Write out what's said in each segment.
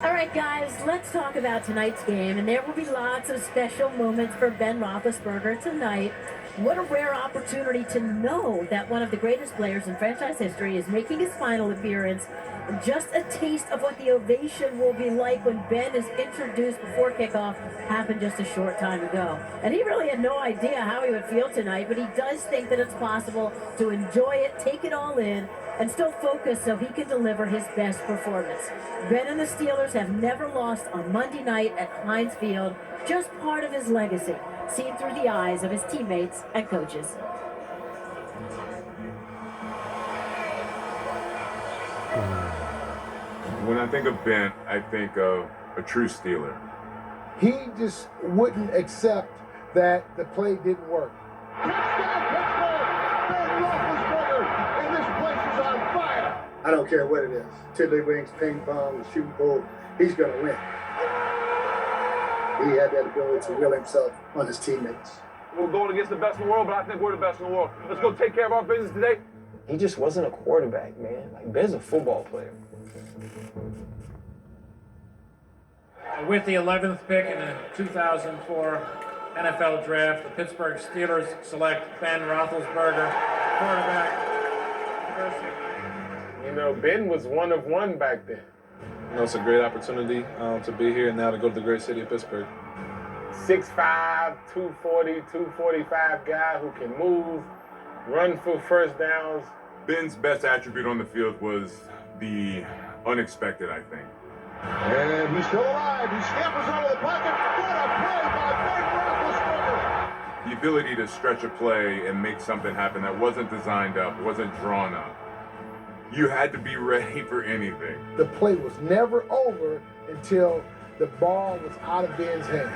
All right, guys, let's talk about tonight's game, and there will be lots of special moments for Ben Roethlisberger tonight. What a rare opportunity to know that one of the greatest players in franchise history is making his final appearance. Just a taste of what the ovation will be like when Ben is introduced before kickoff happened just a short time ago. And he really had no idea how he would feel tonight, but he does think that it's possible to enjoy it, take it all in, and still focus so he can deliver his best performance. Ben and the Steelers have never lost on Monday night at Heinz Field, just part of his legacy, seen through the eyes of his teammates and coaches. When I think of Ben, I think of a true Steeler. He just wouldn't accept that the play didn't work. Touchdown, Pittsburgh! Ben Roethlisberger, and this place is on fire! I don't care what it is. Tiddlywinks, ping pong, Super Bowl, he's going to win. He had that ability to will himself on his teammates. We're going against the best in the world, but I think we're the best in the world. Let's go take care of our business today. He just wasn't a quarterback, man. Like, Ben's a football player. With the 11th pick in the 2004 NFL Draft, the Pittsburgh Steelers select Ben Roethlisberger, quarterback. You know, Ben was one of one back then. You know, it's a great opportunity to be here and now to go to the great city of Pittsburgh. 6'5", 240, 245 guy who can move, run for first downs. Ben's best attribute on the field was the unexpected, I think. And he's still alive. He scampers out of the pocket. What a play by Ben Roethlisberger! The ability to stretch a play and make something happen that wasn't designed up, wasn't drawn up. You had to be ready for anything. The play was never over until the ball was out of Ben's hand.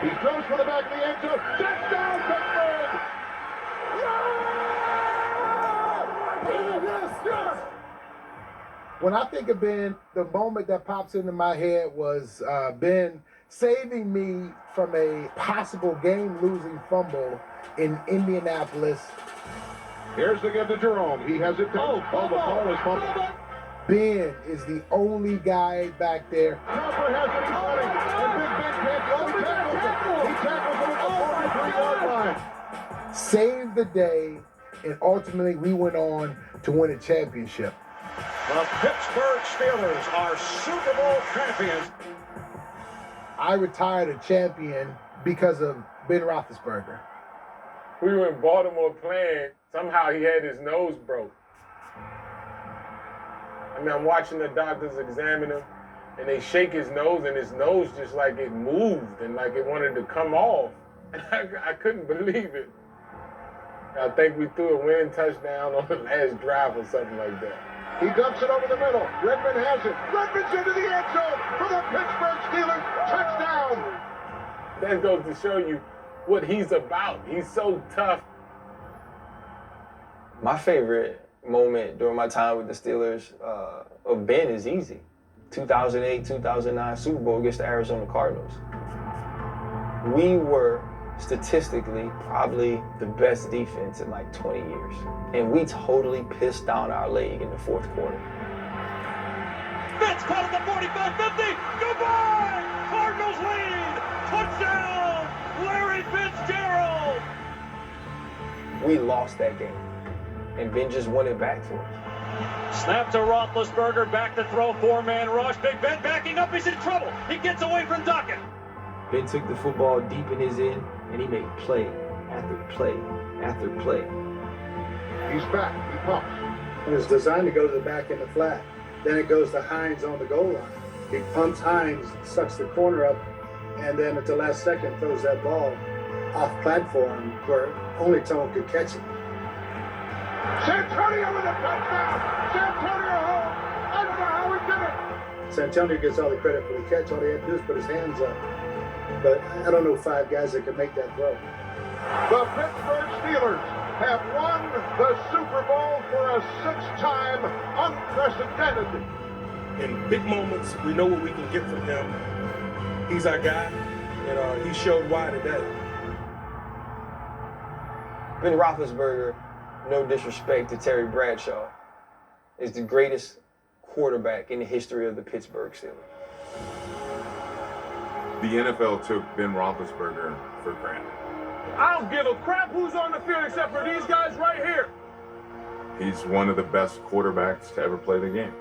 He throws for the back of the end zone. Touchdown, Pittsburgh! Yes! When I think of Ben, the moment that pops into my head was Ben saving me from a possible game-losing fumble in Indianapolis. Here's the give to Jerome. He has it down. Oh, the ball is fumbled. Ben is the only guy back there. Cooper has it. He's running. And Big Ben can't go. He tackles him at the 43-yard line. Saved the day, and ultimately we went on to win a championship. The Pittsburgh Steelers are Super Bowl champions. I retired a champion because of Ben Roethlisberger. We were in Baltimore playing. Somehow he had his nose broke. I mean, I'm watching the doctors examine him, and they shake his nose, and his nose just like it moved and like it wanted to come off. And I couldn't believe it. I think we threw a winning touchdown on the last drive or something like that. He dumps it over the middle. Redmond has it. Redmond's into the end zone for the Pittsburgh Steelers. Touchdown! That goes to show you what he's about. He's so tough. My favorite moment during my time with the Steelers of Ben is easy. 2008, 2009 Super Bowl against the Arizona Cardinals. We were statistically probably the best defense in like 20 years. And we totally pissed down our leg in the fourth quarter. Fitz caught at the 45, 50. Goodbye! Cardinals lead! Touchdown! Larry Fitzgerald! We lost that game. And Ben just won it back for us. Snap to Roethlisberger, back to throw, four-man rush. Big Ben backing up, he's in trouble. He gets away from Duckett. Ben took the football deep in his end, and he made play after play after play. He's back. He pumps. It was designed to go to the back in the flat. Then it goes to Hines on the goal line. He pumps Hines, sucks the corner up, and then at the last second throws that ball off platform where only Tone could catch it. Santonio with a touchdown! Santonio home! I don't know how he did it! Santonio gets all the credit for the catch. All he had to do is put his hands up. But I don't know 5 guys that can make that throw. The Pittsburgh Steelers have won the Super Bowl for a 6th time, unprecedented. In big moments, we know what we can get from him. He's our guy, and he showed why today. Ben Roethlisberger, no disrespect to Terry Bradshaw, is the greatest quarterback in the history of the Pittsburgh Steelers. The NFL took Ben Roethlisberger for granted. I don't give a crap who's on the field except for these guys right here. He's one of the best quarterbacks to ever play the game.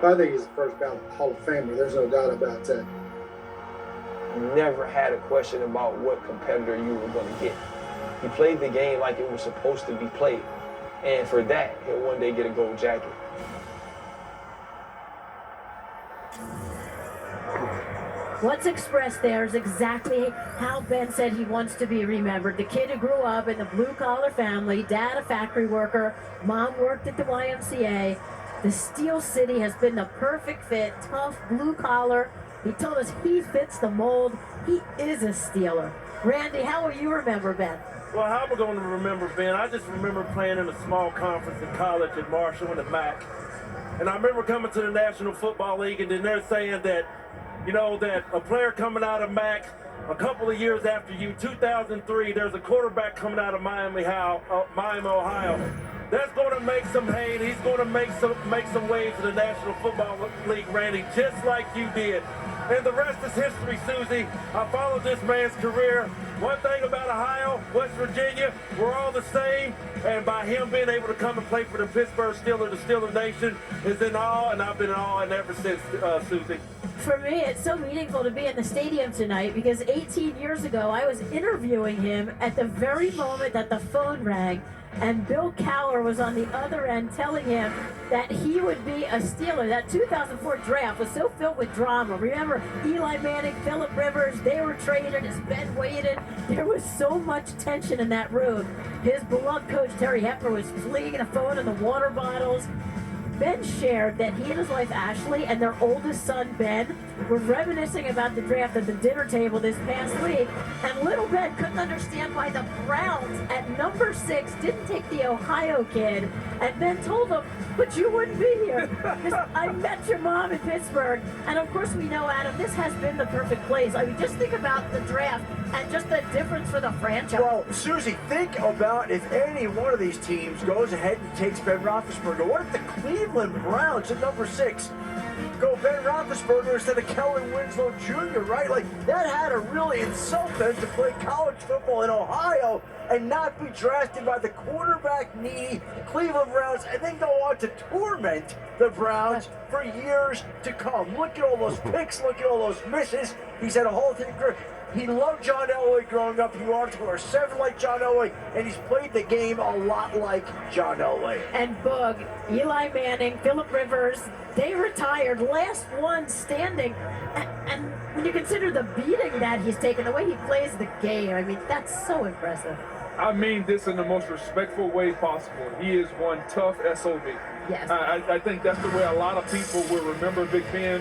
I think he's the first ballot Hall of Famer. There's no doubt about that. Never had a question about what competitor you were going to get. He played the game like it was supposed to be played. And for that, he'll one day get a gold jacket. What's expressed there is exactly how Ben said he wants to be remembered. The kid who grew up in a blue-collar family, dad a factory worker, mom worked at the YMCA. The Steel City has been the perfect fit, tough, blue-collar. He told us he fits the mold. He is a Steeler. Randy, how will you remember Ben? Well, how am I going to remember Ben? I just remember playing in a small conference in college at Marshall and at Mac. And I remember coming to the National Football League, and then they're saying that, you know, that a player coming out of Mac a couple of years after you, 2003, there's a quarterback coming out of Miami, Ohio. That's going to make some hay, and he's going to make some waves in the National Football League, Randy, just like you did. And the rest is history, Susie. I followed this man's career. One thing about Ohio, West Virginia, we're all the same. And by him being able to come and play for the Pittsburgh Steelers, the Steeler Nation, is in awe, and I've been in awe ever since, Susie. For me, it's so meaningful to be in the stadium tonight because 18 years ago, I was interviewing him at the very moment that the phone rang, and Bill Cowher was on the other end telling him that he would be a Steeler. That 2004 draft was so filled with drama. Remember, Eli Manning, Phillip Rivers, they were traded as Ben waited. There was so much tension in that room. His beloved coach, Terry Hepner, was flinging the phone and the water bottles. Ben shared that he and his wife Ashley and their oldest son Ben were reminiscing about the draft at the dinner table this past week, and little Ben couldn't understand why the Browns at number 6 didn't take the Ohio kid, and Ben told him, but you wouldn't be here. I met your mom in Pittsburgh, and of course we know, Adam, this has been the perfect place. I mean, just think about the draft and just the difference for the franchise. Well, Susie, think about if any one of these teams goes ahead and takes Ben Roethlisberger. What if the Cleveland Browns at number 6 go Ben Roethlisberger instead of Kellen Winslow Jr., right? Like, that had to really insult them to play college football in Ohio and not be drafted by the quarterback-needy Cleveland Browns and then go on to torment the Browns for years to come. Look at all those picks. Look at all those misses. He's had a whole thing. He loved John Elway growing up. He wanted to wear 7 like John Elway, and he's played the game a lot like John Elway. And Boog, Eli Manning, Phillip Rivers, they retired, last one standing. And when you consider the beating that he's taken, the way he plays the game, I mean, that's so impressive. I mean this in the most respectful way possible. He is one tough SOB. Yes. I think that's the way a lot of people will remember Big Ben.